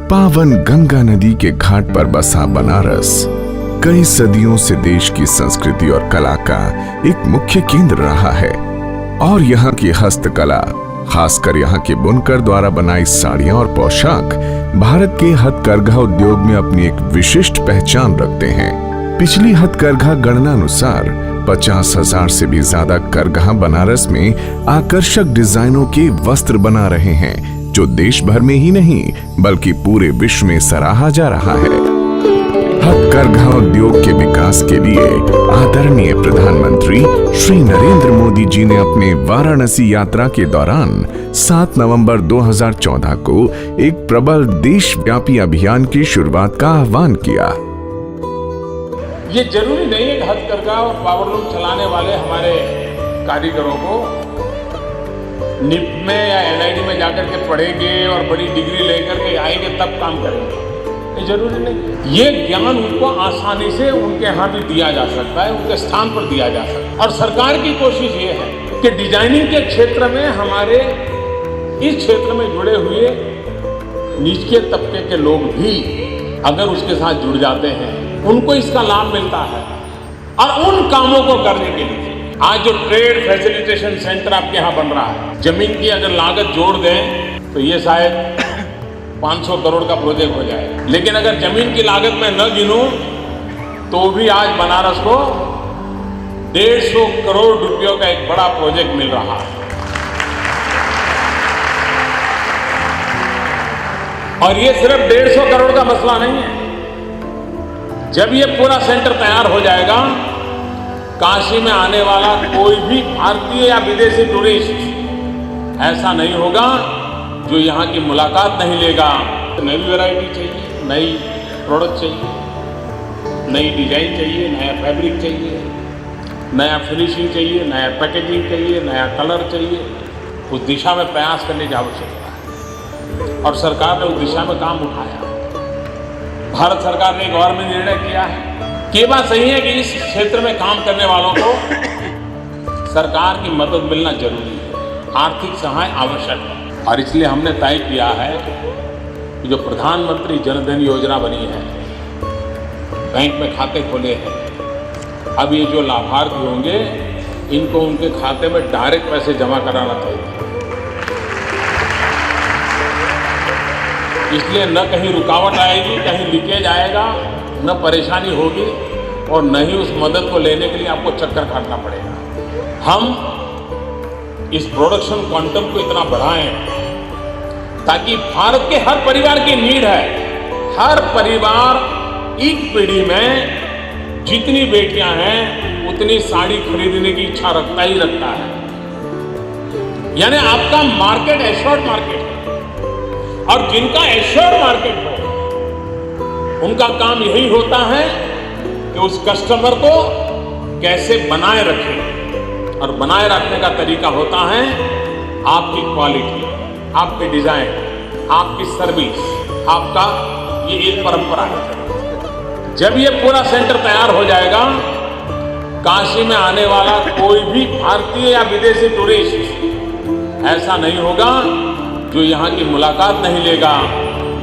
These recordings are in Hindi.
पावन गंगा नदी के घाट पर बसा बनारस कई सदियों से देश की संस्कृति और कला का एक मुख्य केंद्र रहा है और यहाँ की हस्तकला, खासकर यहाँ के बुनकर द्वारा बनाई साड़ियां और पोशाक भारत के हथकरघा उद्योग में अपनी एक विशिष्ट पहचान रखते हैं। पिछली हथकरघा गणना अनुसार 50,000 से भी ज्यादा करघा बनारस में आकर्षक डिजाइनों के वस्त्र बना रहे हैं, जो देश भर में ही नहीं बल्कि पूरे विश्व में सराहा जा रहा है। हथकरघा उद्योग के विकास के लिए आदरणीय प्रधानमंत्री श्री नरेंद्र मोदी जी ने अपने वाराणसी यात्रा के दौरान 7 नवंबर 2014 को एक प्रबल देशव्यापी अभियान की शुरुआत का आह्वान किया। ये जरूरी नहीं है कि हथकरघा और पावरलूम चलाने वाले हमारे कारीगरों को निफ्ट में या एनआईडी में जाकर के पढ़ेंगे और बड़ी डिग्री लेकर के आएंगे तब काम करेंगे, ये जरूरी नहीं। ये ज्ञान उनको आसानी से उनके यहाँ भी दिया जा सकता है, उनके स्थान पर दिया जा सकता है। और सरकार की कोशिश ये है कि डिजाइनिंग के क्षेत्र में हमारे इस क्षेत्र में जुड़े हुए निचले तबके के लोग भी अगर उसके साथ जुड़ जाते हैं, उनको इसका लाभ मिलता है। और उन कामों को करने के लिए आज जो ट्रेड फैसिलिटेशन सेंटर आपके यहाँ बन रहा है, जमीन की अगर लागत जोड़ दें तो ये शायद 500 करोड़ का प्रोजेक्ट हो जाए, लेकिन अगर जमीन की लागत में न गिनूं तो भी आज बनारस को 150 करोड़ रुपयों का एक बड़ा प्रोजेक्ट मिल रहा है। और ये सिर्फ 150 करोड़ का मसला नहीं है। जब ये पूरा सेंटर तैयार हो जाएगा, काशी में आने वाला कोई भी भारतीय या विदेशी टूरिस्ट ऐसा नहीं होगा जो यहाँ की मुलाकात नहीं लेगा। नई वैरायटी चाहिए, नई प्रोडक्ट चाहिए, नई डिजाइन चाहिए, नया फैब्रिक चाहिए, नया फिनिशिंग चाहिए, नया पैकेजिंग चाहिए, नया कलर चाहिए। उस दिशा में प्रयास करने की आवश्यकता है और सरकार ने उस दिशा में काम उठाया। भारत सरकार ने एक और में निर्णय किया है कि ये बात सही है कि इस क्षेत्र में काम करने वालों को सरकार की मदद मिलना जरूरी है, आर्थिक सहाय आवश्यक है। और इसलिए हमने तय किया है कि जो प्रधानमंत्री जन धन योजना बनी है, बैंक में खाते खोले हैं, अब ये जो लाभार्थी होंगे इनको उनके खाते में डायरेक्ट पैसे जमा कराना चाहिए। इसलिए न कहीं रुकावट आएगी, कहीं लीकेज आएगा, न परेशानी होगी और न ही उस मदद को लेने के लिए आपको चक्कर काटना पड़ेगा। हम इस प्रोडक्शन क्वांटम को इतना बढ़ाएं ताकि भारत के हर परिवार की नीड है। हर परिवार एक पीढ़ी में जितनी बेटियां हैं उतनी साड़ी खरीदने की इच्छा रखता ही रखता है। यानी आपका मार्केट एश्योर्ड मार्केट है और जिनका एश्योर्ड मार्केट हो उनका काम यही होता है कि उस कस्टमर को कैसे बनाए रखें। और बनाए रखने का तरीका होता है आपकी क्वालिटी, आपके डिजाइन, आपकी सर्विस, आपका ये एक परंपरा है। जब ये पूरा सेंटर तैयार हो जाएगा, काशी में आने वाला कोई भी भारतीय या विदेशी टूरिस्ट ऐसा नहीं होगा जो यहाँ की मुलाकात नहीं लेगा।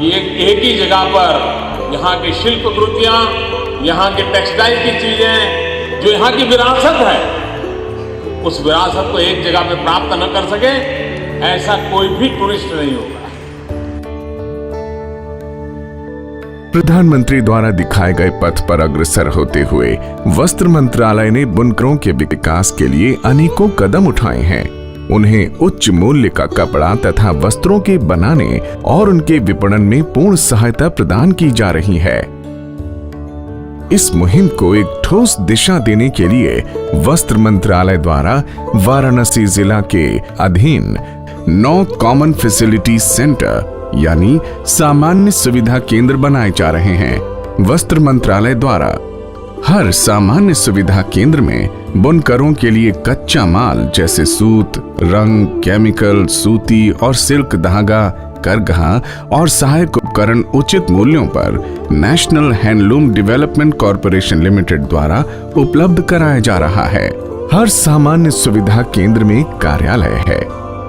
ये एक ही जगह पर यहाँ की शिल्प कृतियाँ, यहाँ के टेक्सटाइल की चीजें, जो यहाँ की विरासत है, उस विरासत को एक जगह पे प्राप्त न कर सके, ऐसा कोई भी टूरिस्ट नहीं होगा। प्रधानमंत्री द्वारा दिखाए गए पथ पर अग्रसर होते हुए वस्त्र मंत्रालय ने बुनकरों के विकास के लिए अनेकों कदम उठाए हैं। उन्हें उच्च मूल्य का कपड़ा तथा वस्त्रों के बनाने और उनके विपणन में पूर्ण सहायता प्रदान की जा रही है। इस मुहिम को एक ठोस दिशा देने के लिए वस्त्र मंत्रालय द्वारा वाराणसी जिला के अधीन 9 कॉमन फैसिलिटी सेंटर यानी सामान्य सुविधा केंद्र बनाए जा रहे हैं। वस्त्र मंत्रालय द्वारा हर सामान्य सुविधा केंद्र में बुनकरों के लिए कच्चा माल जैसे सूत, रंग, केमिकल, सूती और सिल्क धागा, करघा और सहायक उपकरण उचित मूल्यों पर national handloom development corporation limited द्वारा उपलब्ध कराया जा रहा है। हर सामान्य सुविधा केंद्र में कार्यालय है,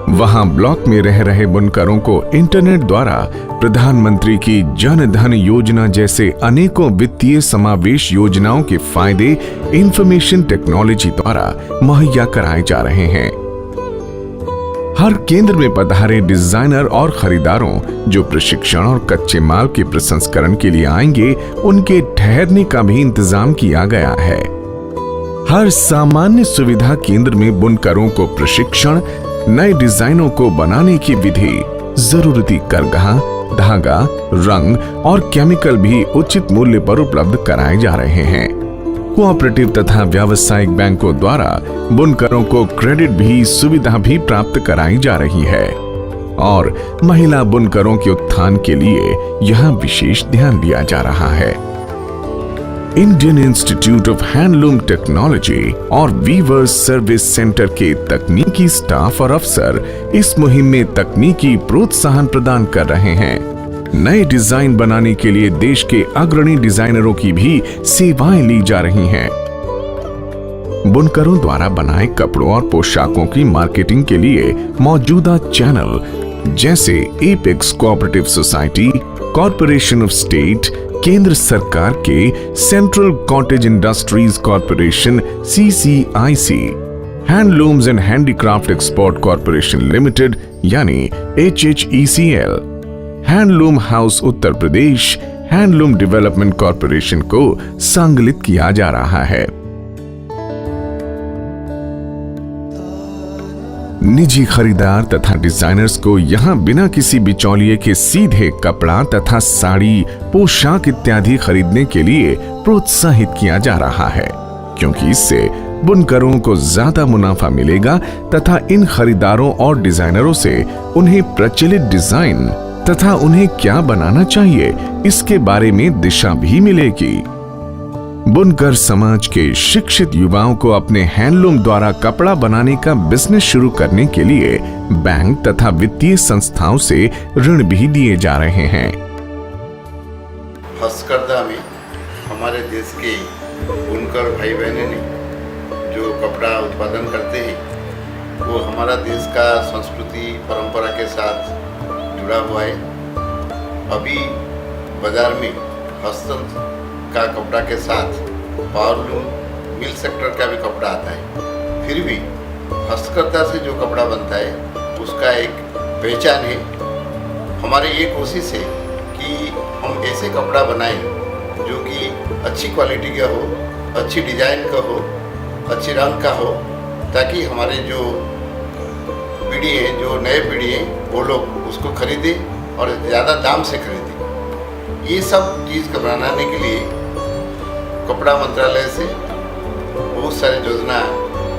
वहां ब्लॉक में रह रहे बुनकरों को इंटरनेट द्वारा प्रधानमंत्री की जन धन योजना जैसे अनेकों वित्तीय समावेश योजनाओं के फायदे इंफॉर्मेशन टेक्नोलॉजी द्वारा मुहैया कराए जा रहे हैं। हर केंद्र में पधारे डिजाइनर और खरीदारों जो प्रशिक्षण और कच्चे माल के प्रसंस्करण के लिए आएंगे, उनके ठहरने का भी इंतजाम किया गया है। हर सामान्य सुविधा केंद्र में बुनकरों को प्रशिक्षण, नए डिजाइनों को बनाने की विधि, जरूरती करघा, धागा, रंग और केमिकल भी उचित मूल्य पर उपलब्ध कराए जा रहे हैं। कोऑपरेटिव तथा व्यावसायिक बैंकों द्वारा बुनकरों को क्रेडिट भी सुविधा भी प्राप्त कराई जा रही है और महिला बुनकरों के उत्थान के लिए यहां विशेष ध्यान दिया जा रहा है। Indian institute of handloom technology और वीवर्स सर्विस सेंटर के तकनीकी स्टाफ और अफसर इस मुहिम में तकनीकी प्रोत्साहन प्रदान कर रहे हैं। नए डिजाइन बनाने के लिए देश के अग्रणी डिजाइनरों की भी सेवाएं ली जा रही हैं। बुनकरों द्वारा बनाए कपड़ों और पोशाकों की मार्केटिंग के लिए मौजूदा चैनल जैसे apex cooperative society, corporation of state, केंद्र सरकार के central cottage industries corporation CCIC, handlooms and handicraft export corporation limited यानी HHECL, handloom house Uttar Pradesh, handloom development corporation को संकलित किया जा रहा है। निजी खरीदार तथा डिजाइनर्स को यहां बिना किसी बिचौलिए के सीधे कपड़ा तथा साड़ी, पोशाक इत्यादि खरीदने के लिए प्रोत्साहित किया जा रहा है, क्योंकि इससे बुनकरों को ज्यादा मुनाफा मिलेगा तथा इन खरीदारों और डिजाइनरों से उन्हें प्रचलित डिजाइन तथा उन्हें क्या बनाना चाहिए इसके बारे में दिशा भी मिलेगी। बुनकर समाज के शिक्षित युवाओं को अपने हैंडलूम द्वारा कपड़ा बनाने का बिजनेस शुरू करने के लिए बैंक तथा वित्तीय संस्थाओं से ऋण भी दिए जा रहे हैं। हस्तकरघा में हमारे देश के बुनकर भाई बहनें ने जो कपड़ा उत्पादन करते हैं, वो हमारा देश का संस्कृति परंपरा के साथ जुड़ा हुआ है। अभी बाजार में हस्ततंत्र का कपड़ा के साथ पावरलूम, मिल सेक्टर का भी कपड़ा आता है। फिर भी हस्तकरघा से जो कपड़ा बनता है उसका एक पहचान है। हमारी ये कोशिश है कि हम ऐसे कपड़ा बनाएं जो कि अच्छी क्वालिटी का हो, अच्छी डिजाइन का हो, अच्छे रंग का हो, ताकि हमारे जो पीढ़ी है, जो नए पीढ़ी है, वो लोग उसको खरीदें और ज़्यादा दाम से खरीदें। ये सब चीज़ को बनाने के लिए कपड़ा मंत्रालय से बहुत सारी योजना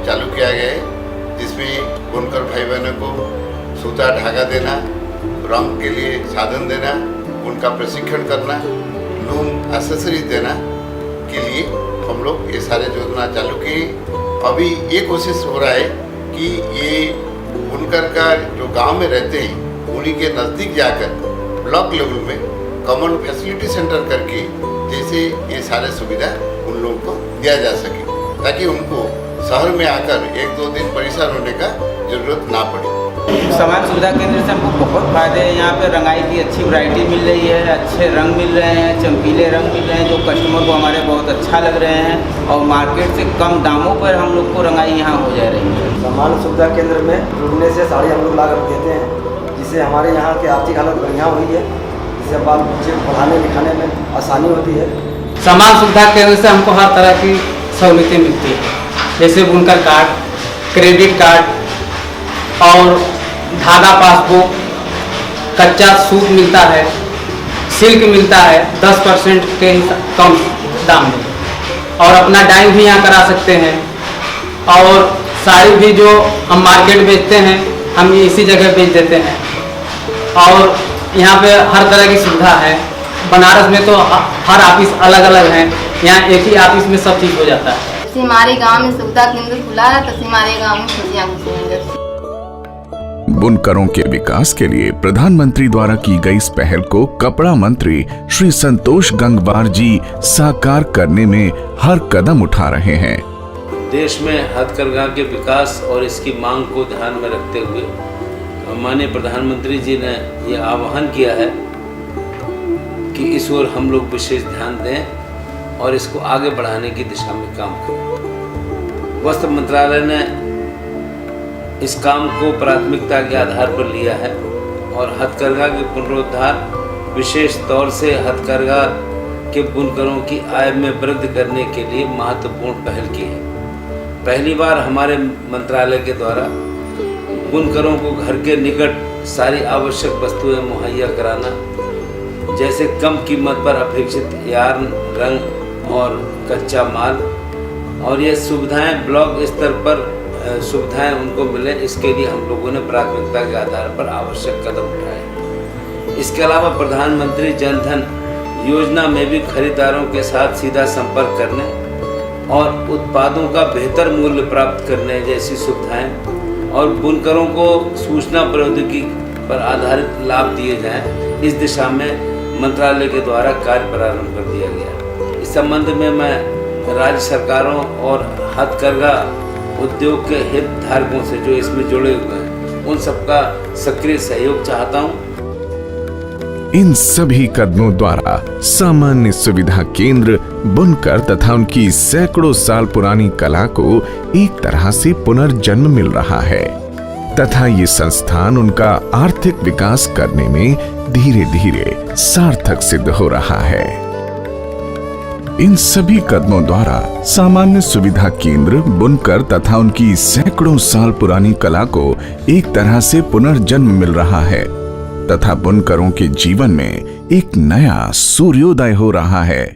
चालू किया गया है, जिसमें बुनकर भाई बहनों को सूता धागा देना, रंग के लिए साधन देना, उनका प्रशिक्षण करना, लूम एक्सेसरीज देना के लिए हम लोग ये सारे योजना चालू किए। अभी ये कोशिश हो रहा है कि ये बुनकर का जो गांव में रहते हैं उन्हीं के नज़दीक जाकर ब्लॉक लेवल में कॉमन फैसिलिटी सेंटर करके जैसे ये सारे सुविधा उन लोगों को दिया जा सके, ताकि उनको शहर में आकर 1-2 दिन परेशान होने का जरूरत ना पड़े। सामान्य सुविधा केंद्र से हमको बहुत फायदे हैं। यहाँ पे रंगाई की अच्छी वैरायटी मिल रही है, अच्छे रंग मिल रहे हैं, चमकीले रंग मिल रहे हैं जो कस्टमर को हमारे बहुत अच्छा लग रहे हैं और मार्केट से कम दामों पर हम लोग को रंगाई यहाँ हो जा रही है। सामान्य सुविधा केंद्र में जुड़ने से साड़ी हम लोग ला कर देते हैं, जिससे हमारे यहाँ की आर्थिक हालत बढ़िया हुई है, जिससे बाल बच्चे को पढ़ाने लिखाने में आसानी होती है। सामान्य सुविधा केंद्र से हमको हर तरह की सहूलियतें मिलती है, जैसे बुनकर कार्ड, क्रेडिट कार्ड और धागा पासबुक, कच्चा सूत मिलता है, सिल्क मिलता है 10% के कम दाम में, और अपना डाइंग भी यहाँ करा सकते हैं। और साड़ी भी जो हम मार्केट बेचते हैं हम इसी जगह बेच देते हैं। और यहाँ पे हर तरह की सुविधा है। बनारस में तो हर ऑफिस अलग अलग हैं, यहाँ एक ही ऑफिस में सब चीज़ हो जाता है। हमारे गांव में सुविधा केंद्र खुला है तो हमारे गांव में खुशियाँ खुशी। बुनकरों के विकास के लिए प्रधानमंत्री द्वारा की गई इस पहल को कपड़ा मंत्री श्री संतोष गंगवार जी साकार करने में हर कदम उठा रहे हैं। देश में हथकरघा के विकास और इसकी मांग को ध्यान में रखते हुए माननीय प्रधानमंत्री जी ने ये आह्वान किया है कि इस ओर हम लोग विशेष ध्यान दें और इसको आगे बढ़ाने की दिशा में काम करें। वस्त्र मंत्रालय ने इस काम को प्राथमिकता के आधार पर लिया है और हथकरघा के पुनरुद्धार, विशेष तौर से हथकरघा के बुनकरों की आय में वृद्धि करने के लिए महत्वपूर्ण पहल की है। पहली बार हमारे मंत्रालय के द्वारा बुनकरों को घर के निकट सारी आवश्यक वस्तुएं मुहैया कराना, जैसे कम कीमत पर अपेक्षित यार्न, रंग और कच्चा माल, और ये सुविधाएं ब्लॉक स्तर पर सुविधाएं उनको मिले, इसके लिए हम लोगों ने प्राथमिकता के आधार पर आवश्यक कदम उठाए। इसके अलावा प्रधानमंत्री जन धन योजना में भी खरीदारों के साथ सीधा संपर्क करने और उत्पादों का बेहतर मूल्य प्राप्त करने जैसी सुविधाएं और बुनकरों को सूचना प्रौद्योगिकी पर आधारित लाभ दिए जाएं, इस दिशा में मंत्रालय के द्वारा कार्य प्रारंभ कर दिया गया। इस संबंध में मैं राज्य सरकारों और हथकरघा उद्योग के हितधारकों से जो इसमें जुड़े हुए हैं उन सबका सक्रिय सहयोग चाहता हूं। इन सभी कदमों द्वारा सामान्य सुविधा केंद्र बुनकर तथा उनकी सैकड़ों साल पुरानी कला को एक तरह से पुनर्जन्म मिल रहा है तथा ये संस्थान उनका आर्थिक विकास करने में धीरे धीरे सार्थक सिद्ध हो रहा है। इन सभी कदमों द्वारा सामान्य सुविधा केंद्र बुनकर तथा उनकी सैकड़ों साल पुरानी कला को एक तरह से पुनर्जन्म मिल रहा है तथा बुनकरों के जीवन में एक नया सूर्योदय हो रहा है।